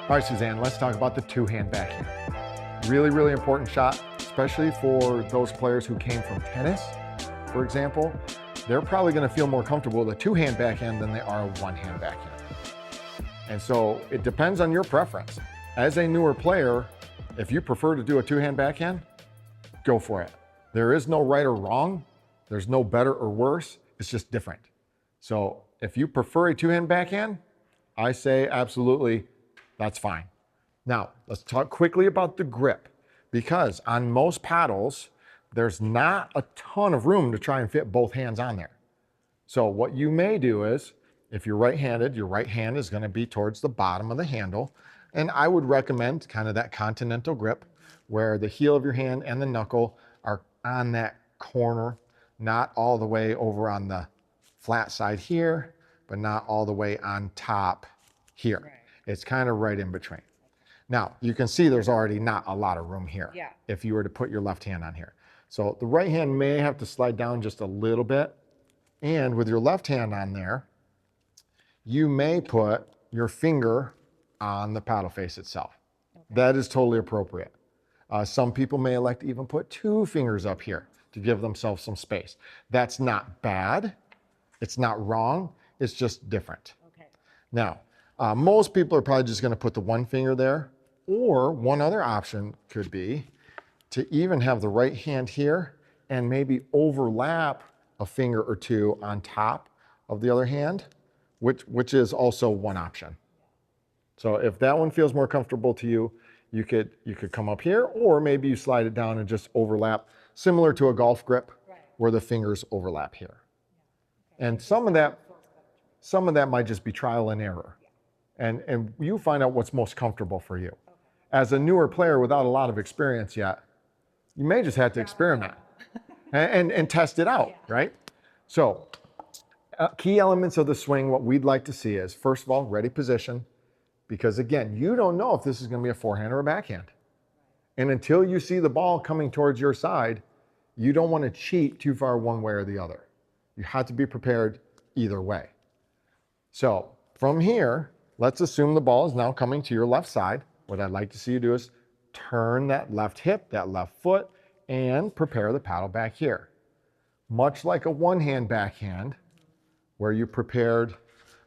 All right, Suzanne, let's talk about the two-hand backhand. Really, really important shot, especially for those players who came from tennis, for example. They're probably going to feel more comfortable with a two-hand backhand than they are a one-hand backhand. And so it depends on your preference. As a newer player, if you prefer to do a two-hand backhand, go for it. There is no right or wrong. There's no better or worse. It's just different. So if you prefer a two-hand backhand, I say absolutely, that's fine. Now, let's talk quickly about the grip, because on most paddles, there's not a ton of room to try and fit both hands on there. So what you may do is, if you're right-handed, your right hand is going to be towards the bottom of the handle. And I would recommend kind of that continental grip where the heel of your hand and the knuckle are on that corner, not all the way over on the flat side here, but not all the way on top here. Right. It's kind of right in between. Now, you can see there's already not a lot of room here if you were to put your left hand on here. So the right hand may have to slide down just a little bit. And with your left hand on there, you may put your finger on the paddle face itself. Okay. That is totally appropriate. Some people may elect to even put two fingers up here to give themselves some space. That's not bad. It's not wrong. It's just different. Okay. Now, most people are probably just going to put the one finger there, or one other option could be to even have the right hand here and maybe overlap a finger or two on top of the other hand, which is also one option. So if that one feels more comfortable to you, you could come up here, or maybe you slide it down and just overlap, similar to a golf grip, where the fingers overlap here. And some of that might just be trial and error. And you find out what's most comfortable for you. As a newer player without a lot of experience yet, you may just have to experiment and test it out, right? So key elements of the swing, what we'd like to see is, first of all, ready position. Because again, you don't know if this is going to be a forehand or a backhand. And until you see the ball coming towards your side, you don't want to cheat too far one way or the other. You have to be prepared either way. So from here, let's assume the ball is now coming to your left side. What I'd like to see you do is turn that left hip, that left foot, and prepare the paddle back here. Much like a one-hand backhand, where you prepared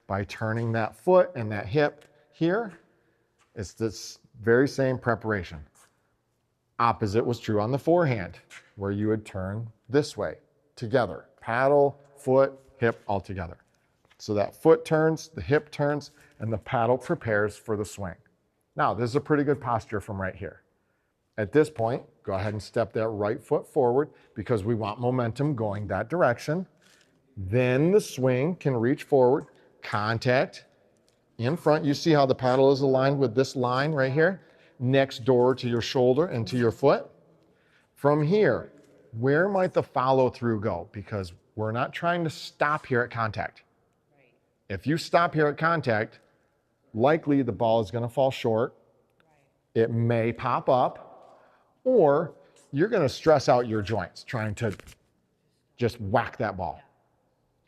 by turning that foot and that hip here, it's this very same preparation. Opposite was true on the forehand, where you would turn this way together. Paddle, foot, hip, all together. So that foot turns, the hip turns, and the paddle prepares for the swing. Now, this is a pretty good posture from right here. At this point, go ahead and step that right foot forward because we want momentum going that direction. Then the swing can reach forward, contact in front. You see how the paddle is aligned with this line right here, next door to your shoulder and to your foot. From here, where might the follow through go? Because we're not trying to stop here at contact. If you stop here at contact, likely the ball is going to fall short. It may pop up, or you're going to stress out your joints trying to just whack that ball.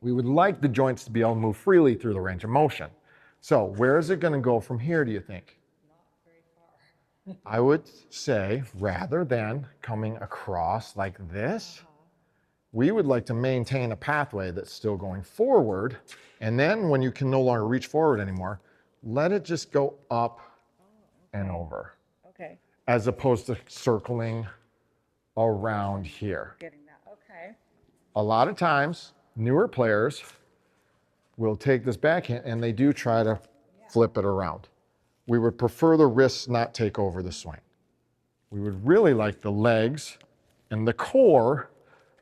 We would like the joints to be able to move freely through the range of motion. So where is it going to go from here, do you think? Not very far. I would say, rather than coming across like this, we would like to maintain a pathway that's still going forward. And then when you can no longer reach forward anymore, let it just go up and over. Okay. As opposed to circling around here. Getting that. Okay. A lot of times, newer players will take this backhand and they do try to flip it around. We would prefer the wrists not take over the swing. We would really like the legs and the core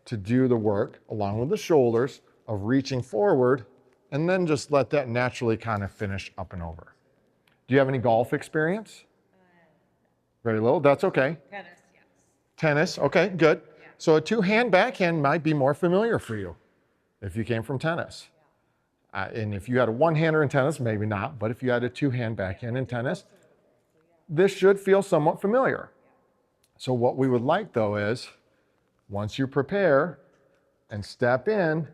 to do the work, along with the shoulders, of reaching forward, and then just let that naturally kind of finish up and over. Do you have any golf experience? Very little, that's okay. Tennis, yes. Tennis, okay, good. Yeah. So a two-hand backhand might be more familiar for you if you came from tennis. And if you had a one-hander in tennis, maybe not, but if you had a two-hand backhand in tennis, this should feel somewhat familiar. So what we would like, though, is once you prepare and step in,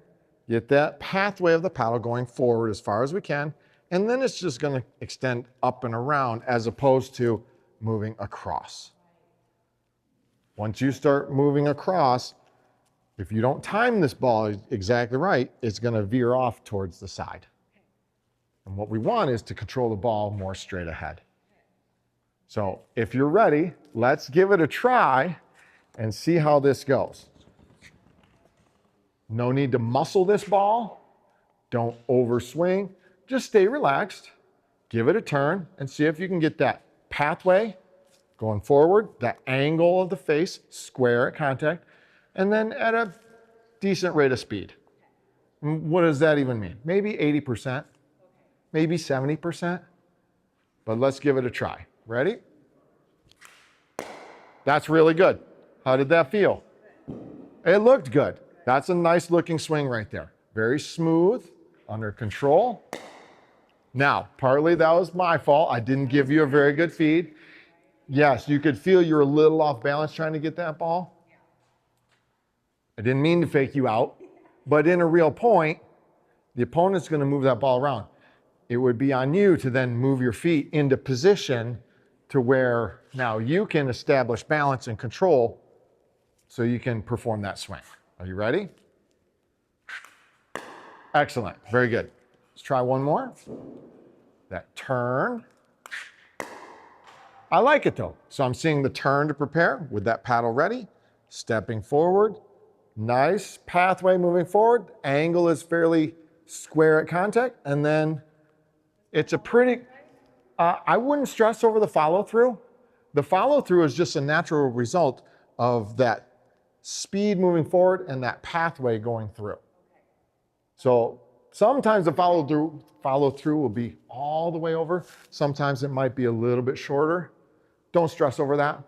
get that pathway of the paddle going forward as far as we can, And then it's just going to extend up and around as opposed to moving across. Once you start moving across, if you don't time this ball exactly right, it's going to veer off towards the side. And what we want is to control the ball more straight ahead. So if you're ready, let's give it a try and see how this goes. No need to muscle this ball. Don't overswing. Just stay relaxed. Give it a turn and see if you can get that pathway going forward, that angle of the face, square at contact, and then at a decent rate of speed. What does that even mean? Maybe 80%, maybe 70%, but let's give it a try. Ready? That's really good. How did that feel? It looked good. That's a nice looking swing right there. Very smooth, under control. Now, partly that was my fault. I didn't give you a very good feed. Yes, you could feel you're a little off balance trying to get that ball. I didn't mean to fake you out, but in a real point, the opponent's going to move that ball around. It would be on you to then move your feet into position to where now you can establish balance and control so you can perform that swing. Are you ready? Excellent. Very good. Let's try one more. That turn. I like it though. So I'm seeing the turn to prepare with that paddle ready, stepping forward. Nice pathway moving forward. Angle is fairly square at contact. And then it's a pretty, I wouldn't stress over the follow through. The follow through is just a natural result of that speed moving forward and that pathway going through. So sometimes the follow through will be all the way over. Sometimes it might be a little bit shorter. Don't stress over that.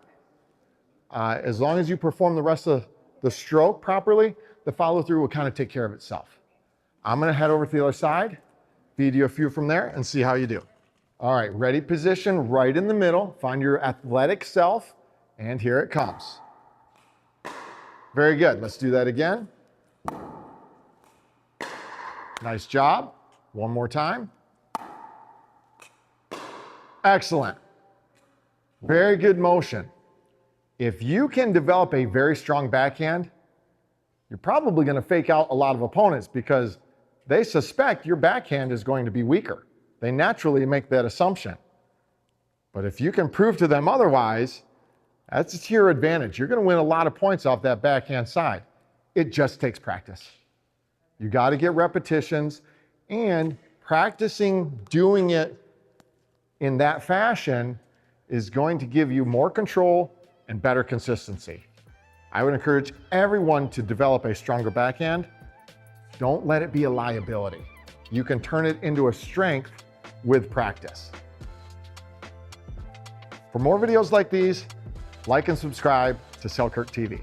As long as you perform the rest of the stroke properly, the follow through will kind of take care of itself. I'm going to head over to the other side, feed you a few from there and see how you do. All right, ready position right in the middle. Find your athletic self and here it comes. Very good. Let's do that again. Nice job. One more time. Excellent. Very good motion. If you can develop a very strong backhand, you're probably going to fake out a lot of opponents because they suspect your backhand is going to be weaker. They naturally make that assumption. But if you can prove to them otherwise, that's to your advantage. You're going to win a lot of points off that backhand side. It just takes practice. You got to get repetitions, and practicing doing it in that fashion is going to give you more control and better consistency. I would encourage everyone to develop a stronger backhand. Don't let it be a liability. You can turn it into a strength with practice. For more videos like these, like and subscribe to Selkirk TV.